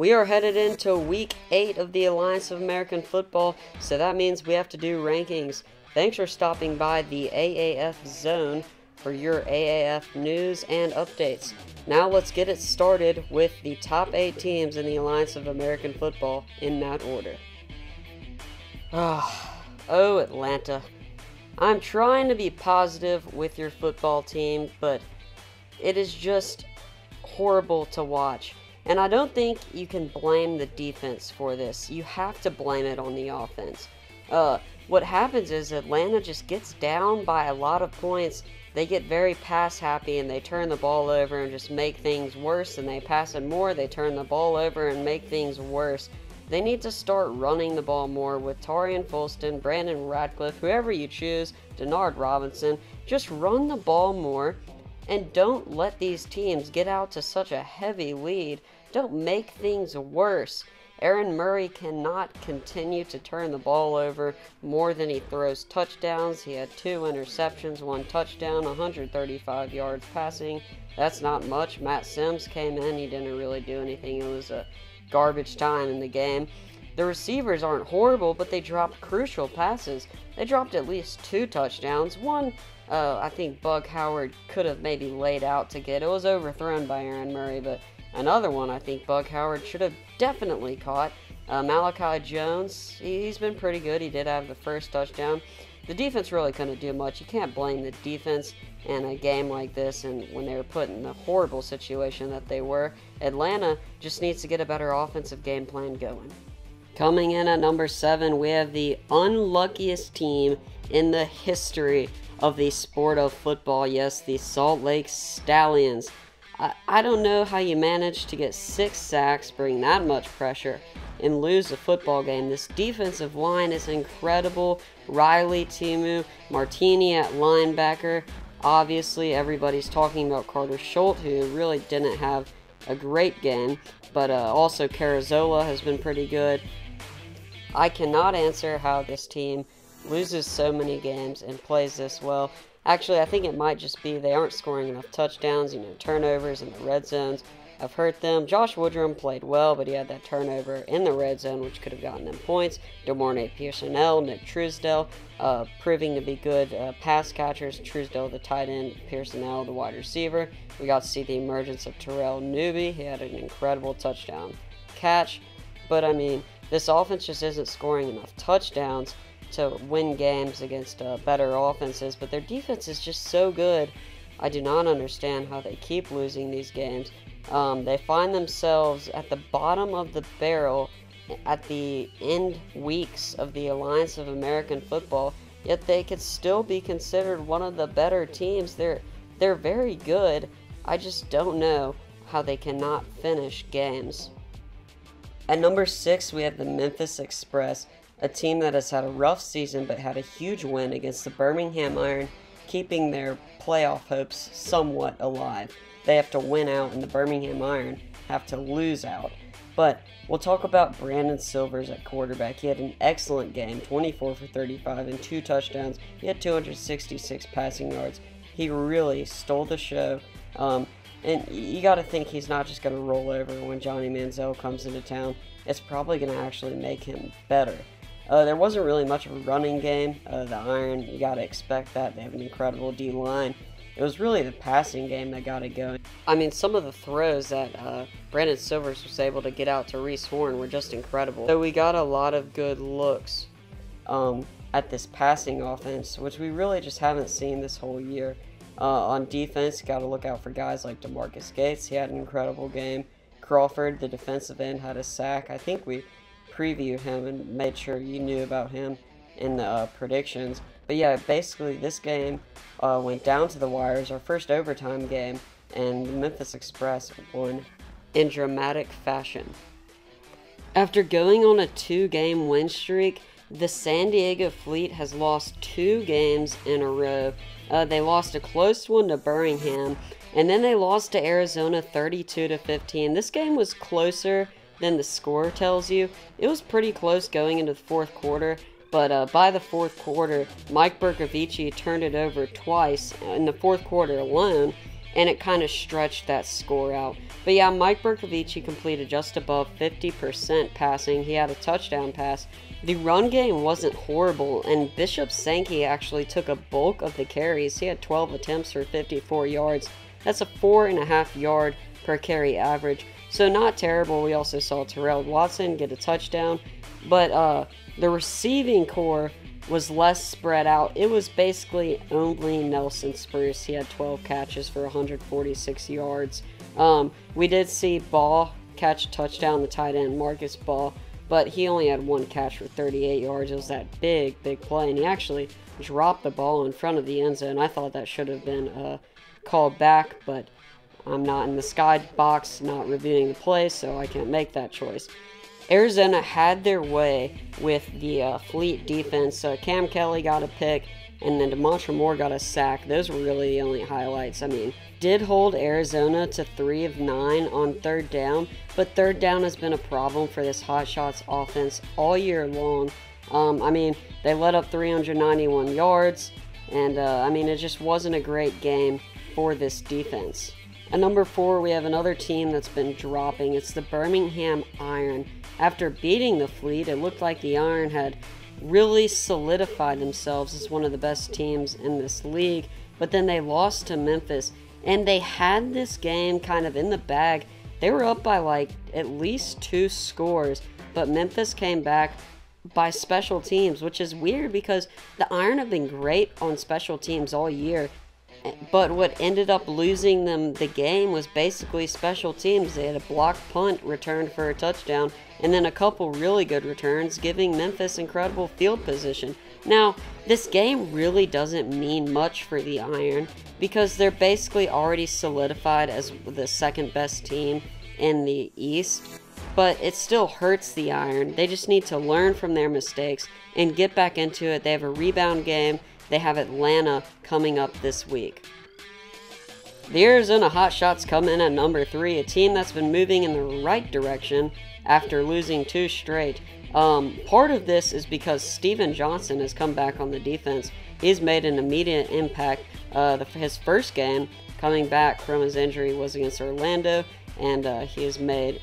We are headed into Week 8 of the Alliance of American Football, so that means we have to do rankings. Thanks for stopping by the AAF Zone for your AAF news and updates. Now let's get it started with the top 8 teams in the Alliance of American Football in that order. Oh, Atlanta. I'm trying to be positive with your football team, but it is just horrible to watch. And I don't think you can blame the defense for this. You have to blame it on the offense. What happens is Atlanta just gets down by a lot of points. They get very pass happy and they turn the ball over and just make things worse. And they pass it more, they turn the ball over and make things worse. They need to start running the ball more with Tarian Folston, Brandon Radcliffe, whoever you choose, Denard Robinson. Just run the ball more. And don't let these teams get out to such a heavy lead. Don't make things worse. Aaron Murray cannot continue to turn the ball over more than he throws touchdowns. He had 2 interceptions, 1 touchdown, 135 yards passing. That's not much. Matt Sims came in. He didn't really do anything. It was a garbage time in the game. The receivers aren't horrible, but they dropped crucial passes. They dropped at least 2 touchdowns. One, I think Bug Howard could have maybe laid out to get. It was overthrown by Aaron Murray, but another one I think Bug Howard should have definitely caught. Malachi Jones, he's been pretty good. He did have the first touchdown. The defense really couldn't do much. You can't blame the defense in a game like this, and when they were put in the horrible situation that they were. Atlanta just needs to get a better offensive game plan going. Coming in at number 7, we have the unluckiest team in the history of the sport of football. Yes, the Salt Lake Stallions. I don't know how you managed to get 6 sacks, bring that much pressure, and lose a football game. This defensive line is incredible. Riley Timu, Martini at linebacker. Obviously, everybody's talking about Carter Schultz, who really didn't have a great game, but also Carazola has been pretty good. I cannot answer how this team loses so many games and plays this well. Actually, I think it might just be they aren't scoring enough touchdowns. Turnovers in the red zones have hurt them. Josh Woodrum played well, but he had that turnover in the red zone, which could have gotten them points. DeMornay Pearsonell, Nick Truesdell, proving to be good pass catchers. Truesdell, the tight end, Pearsonell, the wide receiver. We got to see the emergence of Terrell Newby. He had an incredible touchdown catch. But, I mean, this offense just isn't scoring enough touchdowns to win games against better offenses, but their defense is just so good. I do not understand how they keep losing these games. They find themselves at the bottom of the barrel at the end weeks of the Alliance of American Football, yet they could still be considered one of the better teams. They're very good. I just don't know how they cannot finish games. At number 6, we have the Memphis Express, a team that has had a rough season but had a huge win against the Birmingham Iron, keeping their playoff hopes somewhat alive. They have to win out, and the Birmingham Iron have to lose out. But we'll talk about Brandon Silvers at quarterback. He had an excellent game, 24 for 35 and 2 touchdowns. He had 266 passing yards. He really stole the show. And you got to think he's not just going to roll over when Johnny Manziel comes into town. It's probably going to actually make him better. There wasn't really much of a running game. The Iron, you got to expect that. They have an incredible D-line. It was really the passing game that got it going. I mean, some of the throws that Brandon Silvers was able to get out to Reese Horn were just incredible. So we got a lot of good looks at this passing offense, which we really just haven't seen this whole year. On defense, got to look out for guys like DeMarcus Gates. He had an incredible game. Crawford, the defensive end, had a sack. I think we previewed him and made sure you knew about him in the predictions. But yeah, basically this game went down to the wires, our first overtime game, and the Memphis Express won in dramatic fashion. After going on a 2-game win streak, the San Diego Fleet has lost 2 games in a row. They lost a close one to Birmingham, and then they lost to Arizona 32-15. This game was closer than the score tells you. It was pretty close going into the 4th quarter, but by the 4th quarter, Mike Bercovici turned it over twice in the 4th quarter alone, and it kind of stretched that score out. But yeah, Mike Bercovici completed just above 50% passing. He had a touchdown pass. The run game wasn't horrible, and Bishop Sankey actually took a bulk of the carries. He had 12 attempts for 54 yards. That's a 4.5 yard per carry average, so not terrible. We also saw Terrell Watson get a touchdown, but the receiving core was less spread out. It was basically only Nelson Spruce. He had 12 catches for 146 yards. We did see Ball catch a touchdown, the tight end Marcus Ball, but he only had one catch for 38 yards. It was that big play, and he actually dropped the ball in front of the end zone. I thought that should have been called back, but I'm not in the sky box, not reviewing the play, so I can't make that choice. Arizona had their way with the Fleet defense. Cam Kelly got a pick, and then DeMontre Moore got a sack. Those were really the only highlights. I mean, did hold Arizona to 3 of 9 on third down, but third down has been a problem for this Hot Shots offense all year long. I mean, they let up 391 yards, and I mean, it just wasn't a great game for this defense. At number 4, we have another team that's been dropping. It's the Birmingham Iron. After beating the Fleet, it looked like the Iron had really solidified themselves as one of the best teams in this league, but then they lost to Memphis, and they had this game kind of in the bag. They were up by like at least 2 scores, but Memphis came back by special teams, which is weird because the Iron have been great on special teams all year. But what ended up losing them the game was basically special teams. They had a blocked punt returned for a touchdown, and then a couple really good returns, giving Memphis incredible field position. Now, this game really doesn't mean much for the Iron because they're basically already solidified as the second best team in the East, but it still hurts the Iron. They just need to learn from their mistakes and get back into it. They have a rebound game. They have Atlanta coming up this week. The Arizona Hotshots come in at number 3, a team that's been moving in the right direction after losing 2 straight. Part of this is because Steven Johnson has come back on the defense. He's made an immediate impact. His first game coming back from his injury was against Orlando, and he has made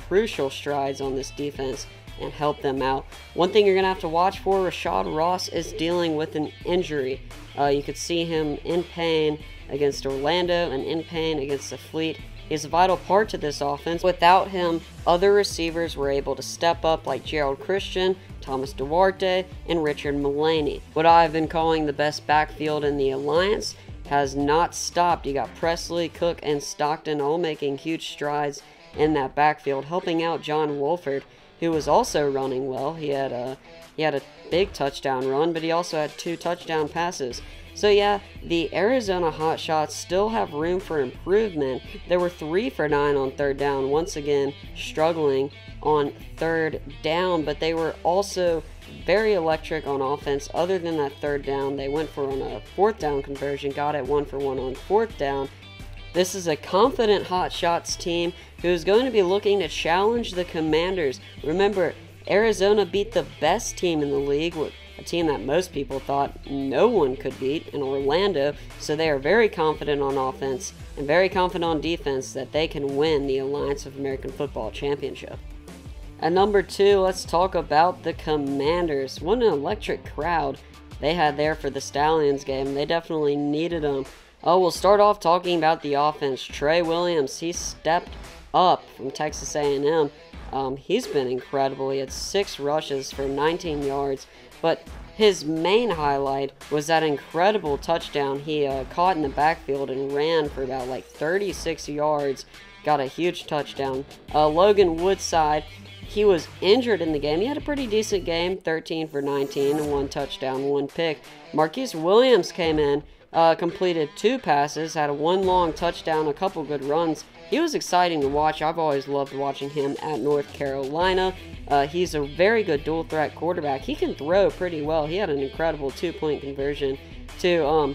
crucial strides on this defense and help them out. One thing you're going to have to watch for, Rashad Ross is dealing with an injury. You could see him in pain against Orlando and in pain against the Fleet. He's a vital part to this offense. Without him, other receivers were able to step up like Gerald Christian, Thomas Duarte, and Richard Mullaney. What I've been calling the best backfield in the Alliance has not stopped. You got Presley, Cook, and Stockton all making huge strides in that backfield, helping out John Wolford, who was also running well. He had a big touchdown run, but he also had 2 touchdown passes. So yeah, the Arizona Hotshots still have room for improvement. They were 3 for 9 on third down, once again struggling on third down, but they were also very electric on offense. Other than that third down, they went for on a 4th down conversion, got it 1 for 1 on 4th down. This is a confident Hotshots team who is going to be looking to challenge the Commanders. Remember, Arizona beat the best team in the league, a team that most people thought no one could beat, in Orlando, so they are very confident on offense and very confident on defense that they can win the Alliance of American Football Championship. At number 2, let's talk about the Commanders. What an electric crowd they had there for the Stallions game. They definitely needed them. We'll start off talking about the offense. Trey Williams, he stepped up from Texas A&M. He's been incredible. He had 6 rushes for 19 yards, but his main highlight was that incredible touchdown he caught in the backfield and ran for about like 36 yards, got a huge touchdown. Logan Woodside, he was injured in the game. He had a pretty decent game, 13 for 19, and 1 touchdown, 1 pick. Marquise Williams came in, completed 2 passes, had 1 long touchdown, a couple good runs. He was exciting to watch. I've always loved watching him at North Carolina. He's a very good dual threat quarterback. He can throw pretty well. He had an incredible 2-point conversion to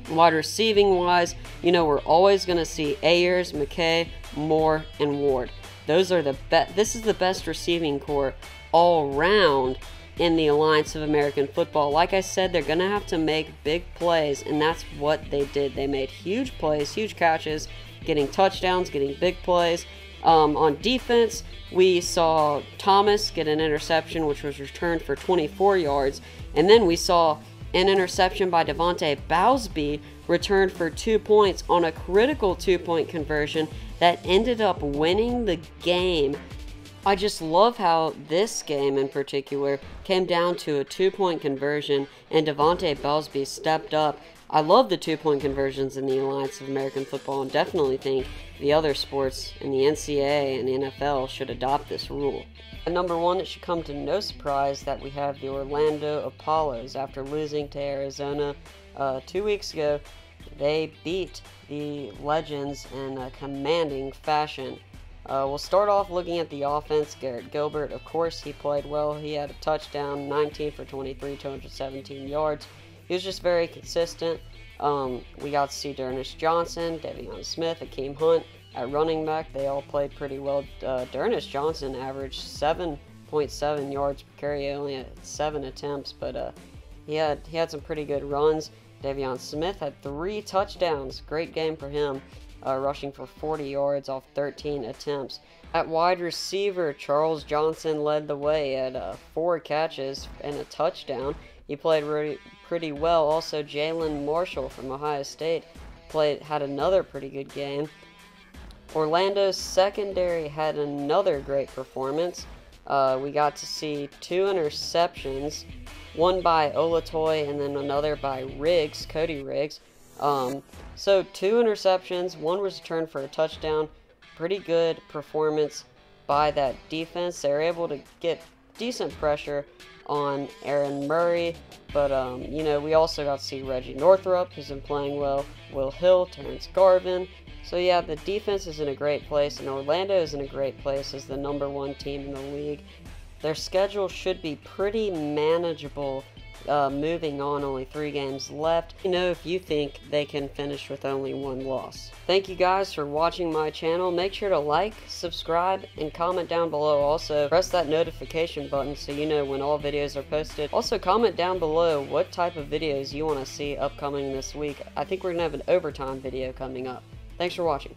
wide receiving wise. You know, we're always going to see Ayers, McKay, Moore, and Ward. Those are the best. This is the best receiving core all round. in the Alliance of American Football. Like I said, they're going to have to make big plays, and that's what they did. They made huge plays, huge catches, getting touchdowns, getting big plays. On defense, we saw Thomas get an interception, which was returned for 24 yards, and then we saw an interception by Devontae Bowsby returned for 2 points on a critical 2-point conversion that ended up winning the game. I just love how this game in particular came down to a 2-point conversion, and Devontae Bowsby stepped up. I love the 2-point conversions in the Alliance of American Football, and definitely think the other sports in the NCAA and the NFL should adopt this rule. At number 1, it should come to no surprise that we have the Orlando Apollos. After losing to Arizona 2 weeks ago, they beat the Legends in a commanding fashion. We'll start off looking at the offense. Garrett Gilbert, of course, he played well. He had a touchdown, 19 for 23, 217 yards. He was just very consistent. We got to see D'Ernest Johnson, Devion Smith, Akeem Hunt at running back. They all played pretty well. D'Ernest Johnson averaged 7.7 yards per carry. He only had 7 attempts, but he had some pretty good runs. Devion Smith had 3 touchdowns. Great game for him, rushing for 40 yards off 13 attempts. At wide receiver, Charles Johnson led the way at 4 catches and a touchdown. He played pretty well. Also, Jalen Marshall from Ohio State had another pretty good game. Orlando's secondary had another great performance. We got to see 2 interceptions, one by Olatoy and then another by Riggs, Cody Riggs. So 2 interceptions, one was returned for a touchdown. Pretty good performance by that defense. They were able to get decent pressure on Aaron Murray, but you know, we also got to see Reggie Northrup, who's been playing well, Will Hill, Terrence Garvin. So yeah, the defense is in a great place, and Orlando is in a great place as the number 1 team in the league. Their schedule should be pretty manageable moving on, only 3 games left. Let me know if you think they can finish with only 1 loss. Thank you guys for watching my channel. Make sure to like, subscribe, and comment down below. Also, press that notification button so you know when all videos are posted. Also, comment down below what type of videos you want to see upcoming this week. I think we're going to have an overtime video coming up. Thanks for watching.